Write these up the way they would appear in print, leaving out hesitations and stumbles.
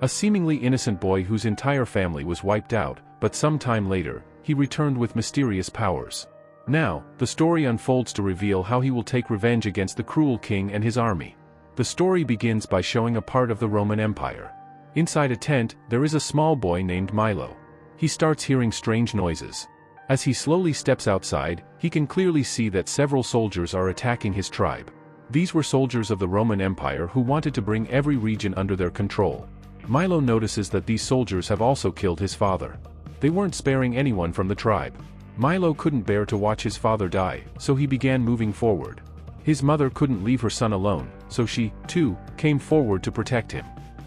A seemingly innocent boy whose entire family was wiped out, but some time later, he returned with mysterious powers. Now, the story unfolds to reveal how he will take revenge against the cruel king and his army. The story begins by showing a part of the Roman Empire. Inside a tent, there is a small boy named Milo. He starts hearing strange noises. As he slowly steps outside, he can clearly see that several soldiers are attacking his tribe. These were soldiers of the Roman Empire who wanted to bring every region under their control. Milo notices that these soldiers have also killed his father. They weren't sparing anyone from the tribe. Milo couldn't bear to watch his father die, so he began moving forward. His mother couldn't leave her son alone, so she, too, came forward to protect him.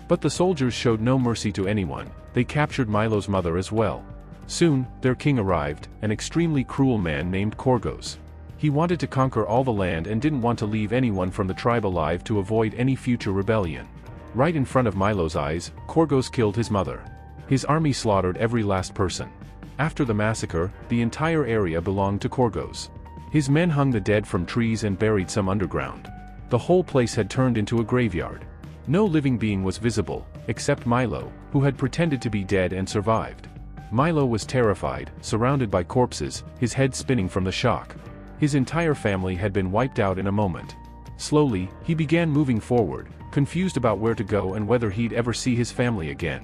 But the soldiers showed no mercy to anyone. They captured Milo's mother as well. Soon, their king arrived, an extremely cruel man named Korgos. He wanted to conquer all the land and didn't want to leave anyone from the tribe alive to avoid any future rebellion. Right in front of Milo's eyes, Korgos killed his mother. His army slaughtered every last person. After the massacre, the entire area belonged to Korgos. His men hung the dead from trees and buried some underground. The whole place had turned into a graveyard. No living being was visible, except Milo, who had pretended to be dead and survived. Milo was terrified, surrounded by corpses, his head spinning from the shock. His entire family had been wiped out in a moment. Slowly, he began moving forward, confused about where to go and whether he'd ever see his family again.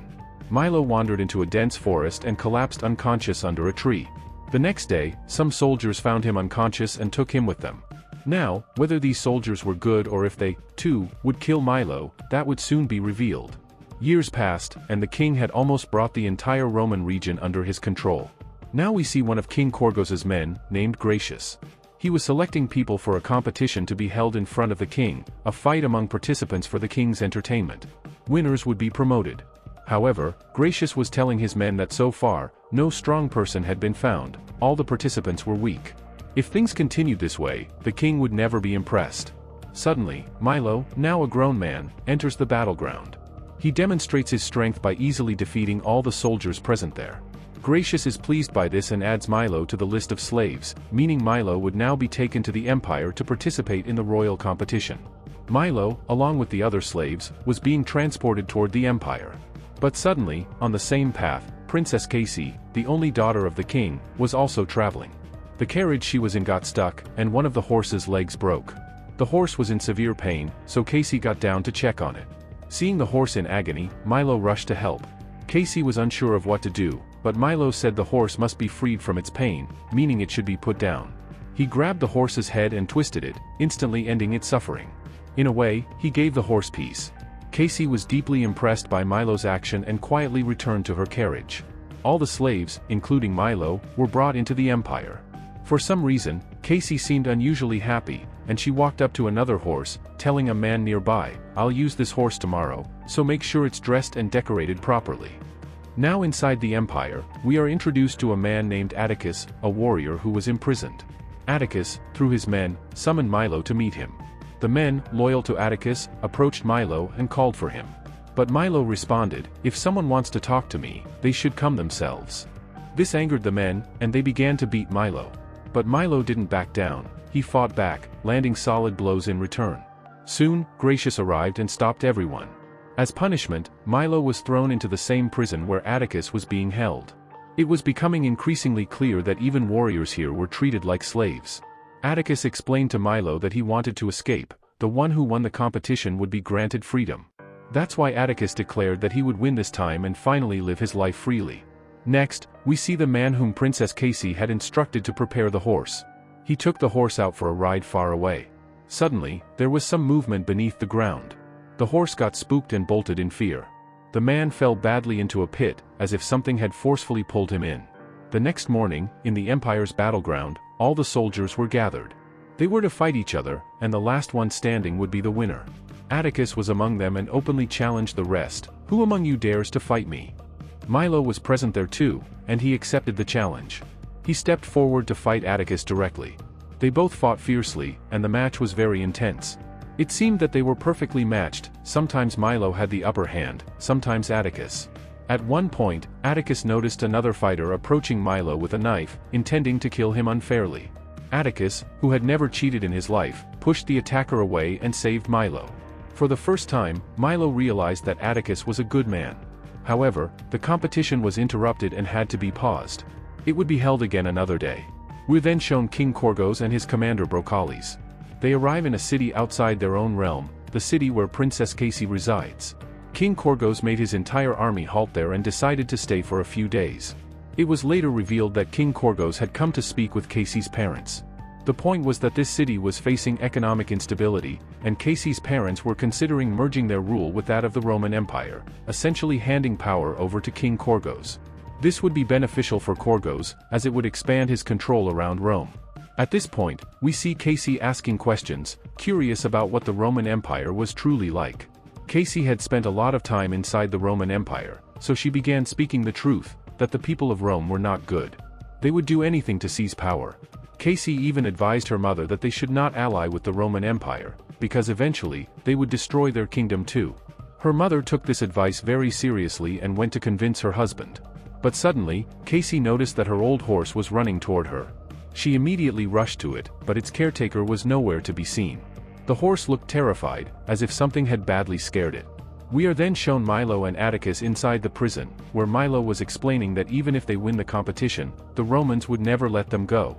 Milo wandered into a dense forest and collapsed unconscious under a tree. The next day, some soldiers found him unconscious and took him with them. Now, whether these soldiers were good or if they, too, would kill Milo, that would soon be revealed. Years passed, and the king had almost brought the entire Roman region under his control. Now we see one of King Korgos's men, named Gracious. He was selecting people for a competition to be held in front of the king, a fight among participants for the king's entertainment. Winners would be promoted. However, Gracious was telling his men that so far, no strong person had been found, all the participants were weak. If things continued this way, the king would never be impressed. Suddenly, Milo, now a grown man, enters the battleground. He demonstrates his strength by easily defeating all the soldiers present there. Gracious is pleased by this and adds Milo to the list of slaves, meaning Milo would now be taken to the empire to participate in the royal competition. Milo, along with the other slaves, was being transported toward the empire. But suddenly, on the same path, Princess Casey, the only daughter of the king, was also traveling. The carriage she was in got stuck, and one of the horse's legs broke. The horse was in severe pain, so Casey got down to check on it. Seeing the horse in agony, Milo rushed to help. Casey was unsure of what to do, but Milo said the horse must be freed from its pain, meaning it should be put down. He grabbed the horse's head and twisted it, instantly ending its suffering. In a way, he gave the horse peace. Casey was deeply impressed by Milo's action and quietly returned to her carriage. All the slaves, including Milo, were brought into the empire. For some reason, Casey seemed unusually happy, and she walked up to another horse, telling a man nearby, "I'll use this horse tomorrow, so make sure it's dressed and decorated properly." Now inside the empire, we are introduced to a man named Atticus, a warrior who was imprisoned. Atticus, through his men, summoned Milo to meet him. The men, loyal to Atticus, approached Milo and called for him. But Milo responded, "If someone wants to talk to me, they should come themselves." This angered the men, and they began to beat Milo. But Milo didn't back down. He fought back, landing solid blows in return. Soon, Gracious arrived and stopped everyone. As punishment, Milo was thrown into the same prison where Atticus was being held. It was becoming increasingly clear that even warriors here were treated like slaves. Atticus explained to Milo that he wanted to escape. The one who won the competition would be granted freedom. That's why Atticus declared that he would win this time and finally live his life freely. Next, we see the man whom Princess Casey had instructed to prepare the horse. He took the horse out for a ride far away. Suddenly, there was some movement beneath the ground. The horse got spooked and bolted in fear. The man fell badly into a pit, as if something had forcefully pulled him in. The next morning, in the Empire's battleground, all the soldiers were gathered. They were to fight each other, and the last one standing would be the winner. Atticus was among them and openly challenged the rest, "Who among you dares to fight me?" Milo was present there too, and he accepted the challenge. He stepped forward to fight Atticus directly. They both fought fiercely, and the match was very intense. It seemed that they were perfectly matched. Sometimes Milo had the upper hand, sometimes Atticus. At one point, Atticus noticed another fighter approaching Milo with a knife, intending to kill him unfairly. Atticus, who had never cheated in his life, pushed the attacker away and saved Milo. For the first time, Milo realized that Atticus was a good man. However, the competition was interrupted and had to be paused. It would be held again another day. We're then shown King Korgos and his commander Brocalis. They arrive in a city outside their own realm, the city where Princess Casey resides. King Korgos made his entire army halt there and decided to stay for a few days. It was later revealed that King Korgos had come to speak with Casey's parents. The point was that this city was facing economic instability, and Casey's parents were considering merging their rule with that of the Roman Empire, essentially handing power over to King Korgos. This would be beneficial for Korgos, as it would expand his control around Rome. At this point, we see Casey asking questions, curious about what the Roman Empire was truly like. Casey had spent a lot of time inside the Roman Empire, so she began speaking the truth, that the people of Rome were not good. They would do anything to seize power. Casey even advised her mother that they should not ally with the Roman Empire, because eventually, they would destroy their kingdom too. Her mother took this advice very seriously and went to convince her husband. But suddenly, Casey noticed that her old horse was running toward her. She immediately rushed to it, but its caretaker was nowhere to be seen. The horse looked terrified, as if something had badly scared it. We are then shown Milo and Atticus inside the prison, where Milo was explaining that even if they win the competition, the Romans would never let them go.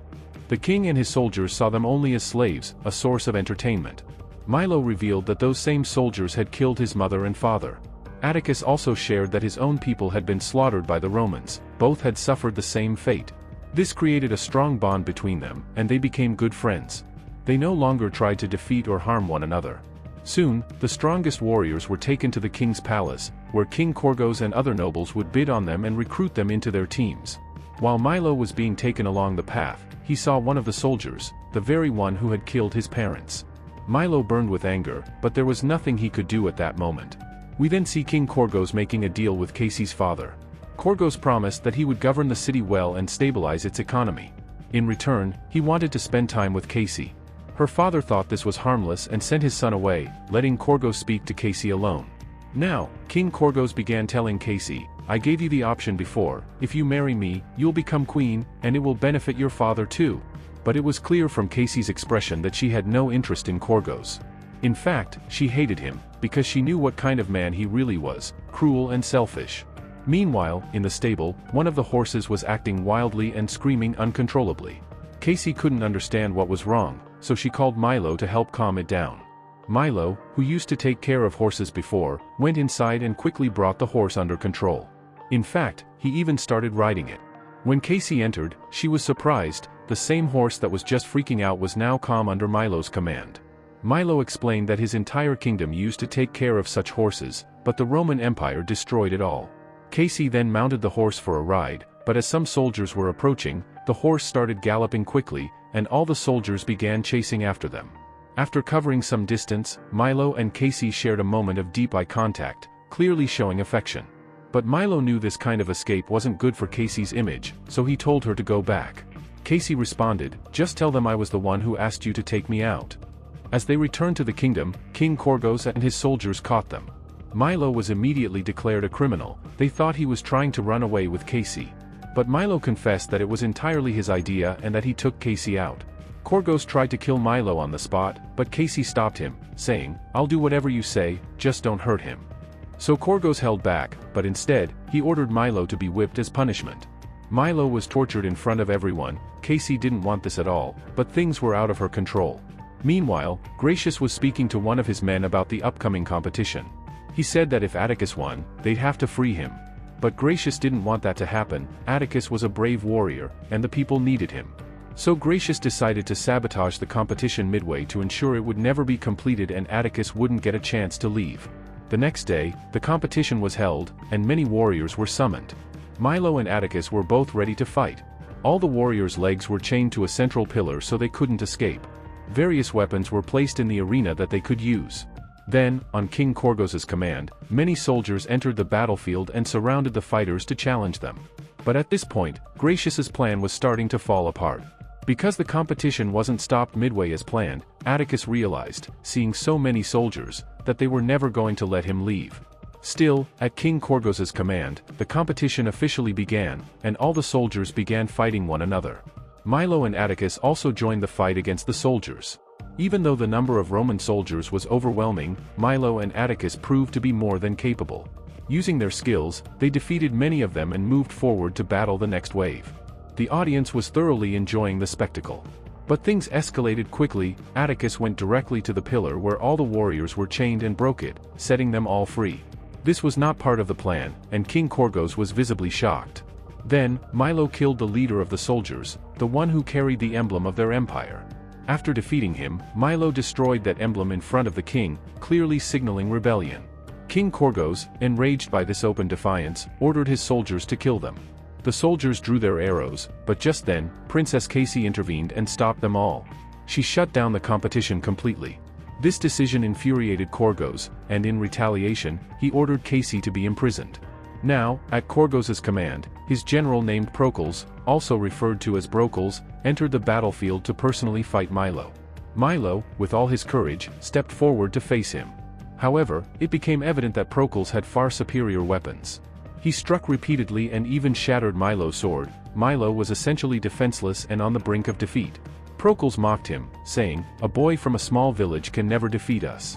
The king and his soldiers saw them only as slaves, a source of entertainment. Milo revealed that those same soldiers had killed his mother and father. Atticus also shared that his own people had been slaughtered by the Romans, both had suffered the same fate. This created a strong bond between them, and they became good friends. They no longer tried to defeat or harm one another. Soon, the strongest warriors were taken to the king's palace, where King Korgos and other nobles would bid on them and recruit them into their teams. While Milo was being taken along the path, he saw one of the soldiers, the very one who had killed his parents. Milo burned with anger, but there was nothing he could do at that moment. We then see King Korgos making a deal with Casey's father. Korgos promised that he would govern the city well and stabilize its economy. In return, he wanted to spend time with Casey. Her father thought this was harmless and sent his son away, letting Korgos speak to Casey alone. Now, King Korgos began telling Casey, "I gave you the option before, if you marry me, you'll become queen, and it will benefit your father too." But it was clear from Casey's expression that she had no interest in Korgos. In fact, she hated him, because she knew what kind of man he really was, cruel and selfish. Meanwhile, in the stable, one of the horses was acting wildly and screaming uncontrollably. Casey couldn't understand what was wrong, so she called Milo to help calm it down. Milo, who used to take care of horses before, went inside and quickly brought the horse under control. In fact, he even started riding it. When Casey entered, she was surprised, the same horse that was just freaking out was now calm under Milo's command. Milo explained that his entire kingdom used to take care of such horses, but the Roman Empire destroyed it all. Casey then mounted the horse for a ride, but as some soldiers were approaching, the horse started galloping quickly, and all the soldiers began chasing after them. After covering some distance, Milo and Casey shared a moment of deep eye contact, clearly showing affection. But Milo knew this kind of escape wasn't good for Casey's image, so he told her to go back. Casey responded, "Just tell them I was the one who asked you to take me out." As they returned to the kingdom, King Korgos and his soldiers caught them. Milo was immediately declared a criminal. They thought he was trying to run away with Casey. But Milo confessed that it was entirely his idea and that he took Casey out. Korgos tried to kill Milo on the spot, but Casey stopped him, saying, "I'll do whatever you say, just don't hurt him." So Korgos held back, but instead, he ordered Milo to be whipped as punishment. Milo was tortured in front of everyone. Casey didn't want this at all, but things were out of her control. Meanwhile, Gracious was speaking to one of his men about the upcoming competition. He said that if Atticus won, they'd have to free him. But Gracious didn't want that to happen. Atticus was a brave warrior, and the people needed him. So Gracious decided to sabotage the competition midway to ensure it would never be completed and Atticus wouldn't get a chance to leave. The next day, the competition was held, and many warriors were summoned. Milo and Atticus were both ready to fight. All the warriors' legs were chained to a central pillar so they couldn't escape. Various weapons were placed in the arena that they could use. Then, on King Korgos's command, many soldiers entered the battlefield and surrounded the fighters to challenge them. But at this point, Gracious's plan was starting to fall apart. Because the competition wasn't stopped midway as planned, Atticus realized, seeing so many soldiers, that they were never going to let him leave. Still, at King Korgos's command, the competition officially began, and all the soldiers began fighting one another. Milo and Atticus also joined the fight against the soldiers. Even though the number of Roman soldiers was overwhelming, Milo and Atticus proved to be more than capable. Using their skills, they defeated many of them and moved forward to battle the next wave. The audience was thoroughly enjoying the spectacle. But things escalated quickly. Atticus went directly to the pillar where all the warriors were chained and broke it, setting them all free. This was not part of the plan, and King Korgos was visibly shocked. Then, Milo killed the leader of the soldiers, the one who carried the emblem of their empire. After defeating him, Milo destroyed that emblem in front of the king, clearly signaling rebellion. King Korgos, enraged by this open defiance, ordered his soldiers to kill them. The soldiers drew their arrows, but just then, Princess Casey intervened and stopped them all. She shut down the competition completely. This decision infuriated Korgos, and in retaliation, he ordered Casey to be imprisoned. Now, at Korgos's command, his general named Procles, also referred to as Brocles, entered the battlefield to personally fight Milo. Milo, with all his courage, stepped forward to face him. However, it became evident that Procles had far superior weapons. He struck repeatedly and even shattered Milo's sword. Milo was essentially defenseless and on the brink of defeat. Procles mocked him, saying, "A boy from a small village can never defeat us."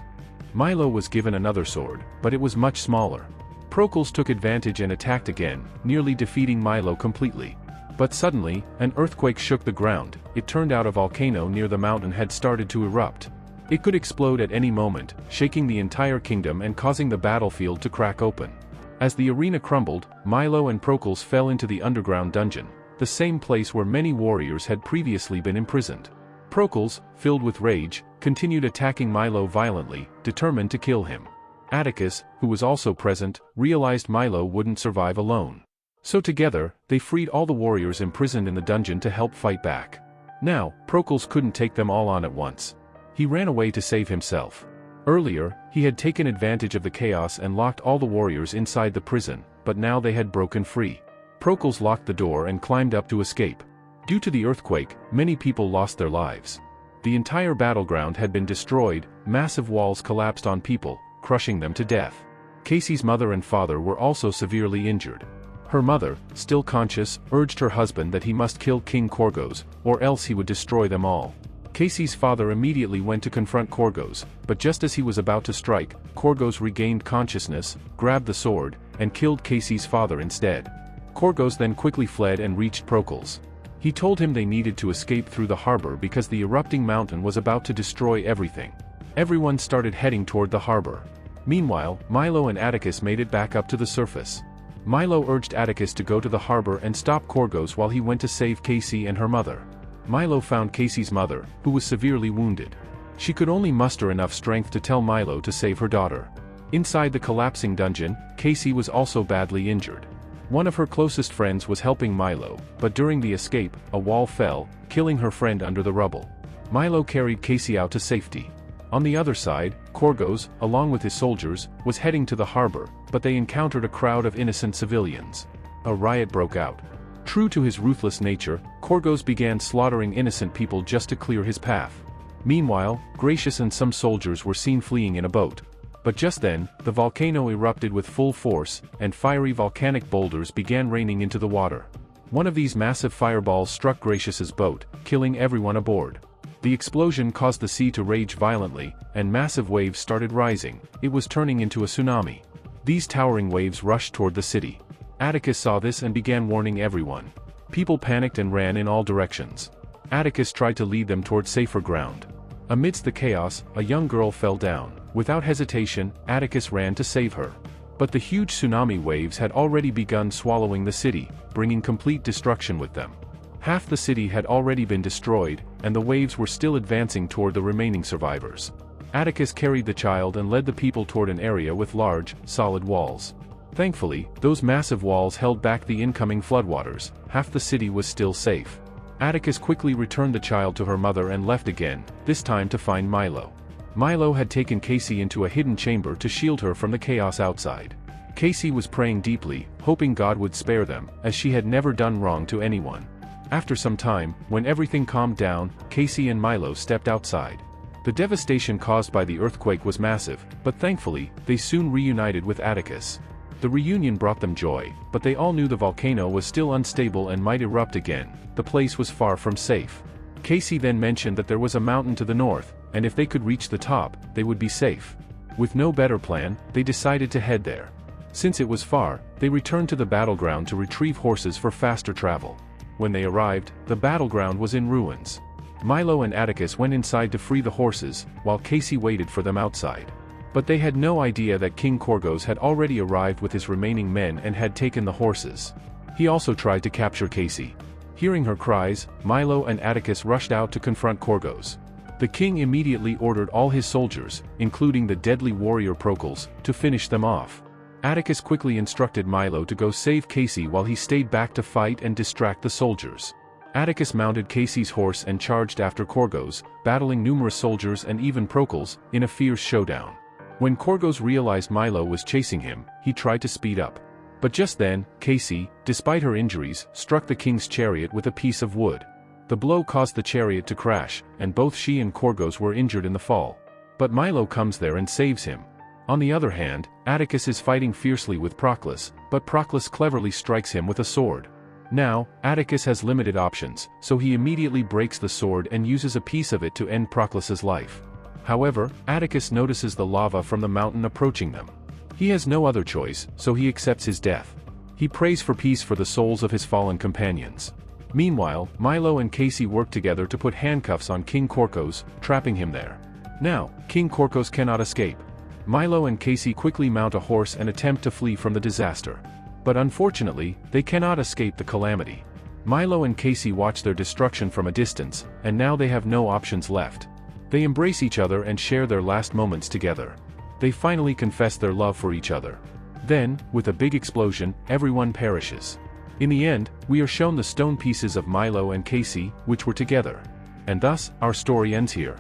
Milo was given another sword, but it was much smaller. Procles took advantage and attacked again, nearly defeating Milo completely. But suddenly, an earthquake shook the ground. It turned out a volcano near the mountain had started to erupt. It could explode at any moment, shaking the entire kingdom and causing the battlefield to crack open. As the arena crumbled, Milo and Procles fell into the underground dungeon, the same place where many warriors had previously been imprisoned. Procles, filled with rage, continued attacking Milo violently, determined to kill him. Atticus, who was also present, realized Milo wouldn't survive alone. So together, they freed all the warriors imprisoned in the dungeon to help fight back. Now, Procles couldn't take them all on at once. He ran away to save himself. Earlier, he had taken advantage of the chaos and locked all the warriors inside the prison, but now they had broken free. Procles locked the door and climbed up to escape. Due to the earthquake, many people lost their lives. The entire battleground had been destroyed, massive walls collapsed on people, crushing them to death. Casey's mother and father were also severely injured. Her mother, still conscious, urged her husband that he must kill King Korgos, or else he would destroy them all. Casey's father immediately went to confront Korgos, but just as he was about to strike, Korgos regained consciousness, grabbed the sword, and killed Casey's father instead. Korgos then quickly fled and reached Procles. He told him they needed to escape through the harbor because the erupting mountain was about to destroy everything. Everyone started heading toward the harbor. Meanwhile, Milo and Atticus made it back up to the surface. Milo urged Atticus to go to the harbor and stop Korgos while he went to save Casey and her mother. Milo found Casey's mother, who was severely wounded. She could only muster enough strength to tell Milo to save her daughter. Inside the collapsing dungeon, Casey was also badly injured. One of her closest friends was helping Milo, but during the escape, a wall fell, killing her friend under the rubble. Milo carried Casey out to safety. On the other side, Korgos, along with his soldiers, was heading to the harbor, but they encountered a crowd of innocent civilians. A riot broke out. True to his ruthless nature, Korgos began slaughtering innocent people just to clear his path. Meanwhile, Gracious and some soldiers were seen fleeing in a boat. But just then, the volcano erupted with full force, and fiery volcanic boulders began raining into the water. One of these massive fireballs struck Gracious's boat, killing everyone aboard. The explosion caused the sea to rage violently, and massive waves started rising. It was turning into a tsunami. These towering waves rushed toward the city. Atticus saw this and began warning everyone. People panicked and ran in all directions. Atticus tried to lead them toward safer ground. Amidst the chaos, a young girl fell down. Without hesitation, Atticus ran to save her. But the huge tsunami waves had already begun swallowing the city, bringing complete destruction with them. Half the city had already been destroyed, and the waves were still advancing toward the remaining survivors. Atticus carried the child and led the people toward an area with large, solid walls. Thankfully, those massive walls held back the incoming floodwaters. Half the city was still safe. Atticus quickly returned the child to her mother and left again, this time to find Milo. Milo had taken Casey into a hidden chamber to shield her from the chaos outside. Casey was praying deeply, hoping God would spare them, as she had never done wrong to anyone. After some time, when everything calmed down, Casey and Milo stepped outside. The devastation caused by the earthquake was massive, but thankfully, they soon reunited with Atticus. The reunion brought them joy, but they all knew the volcano was still unstable and might erupt again. The place was far from safe. Casey then mentioned that there was a mountain to the north, and if they could reach the top, they would be safe. With no better plan, they decided to head there. Since it was far, they returned to the battleground to retrieve horses for faster travel. When they arrived, the battleground was in ruins. Milo and Atticus went inside to free the horses, while Casey waited for them outside. But they had no idea that King Korgos had already arrived with his remaining men and had taken the horses. He also tried to capture Casey. Hearing her cries, Milo and Atticus rushed out to confront Korgos. The king immediately ordered all his soldiers, including the deadly warrior Procles, to finish them off. Atticus quickly instructed Milo to go save Casey while he stayed back to fight and distract the soldiers. Atticus mounted Casey's horse and charged after Korgos, battling numerous soldiers and even Procles, in a fierce showdown. When Korgos realized Milo was chasing him, he tried to speed up. But just then, Casey, despite her injuries, struck the king's chariot with a piece of wood. The blow caused the chariot to crash, and both she and Korgos were injured in the fall. But Milo comes there and saves him. On the other hand, Atticus is fighting fiercely with Proclus, but Proclus cleverly strikes him with a sword. Now, Atticus has limited options, so he immediately breaks the sword and uses a piece of it to end Proclus's life. However, Atticus notices the lava from the mountain approaching them. He has no other choice, so he accepts his death. He prays for peace for the souls of his fallen companions. Meanwhile, Milo and Casey work together to put handcuffs on King Korgos, trapping him there. Now, King Korgos cannot escape. Milo and Casey quickly mount a horse and attempt to flee from the disaster. But unfortunately, they cannot escape the calamity. Milo and Casey watch their destruction from a distance, and now they have no options left. They embrace each other and share their last moments together. They finally confess their love for each other. Then, with a big explosion, everyone perishes. In the end, we are shown the stone pieces of Milo and Casey, which were together. And thus, our story ends here.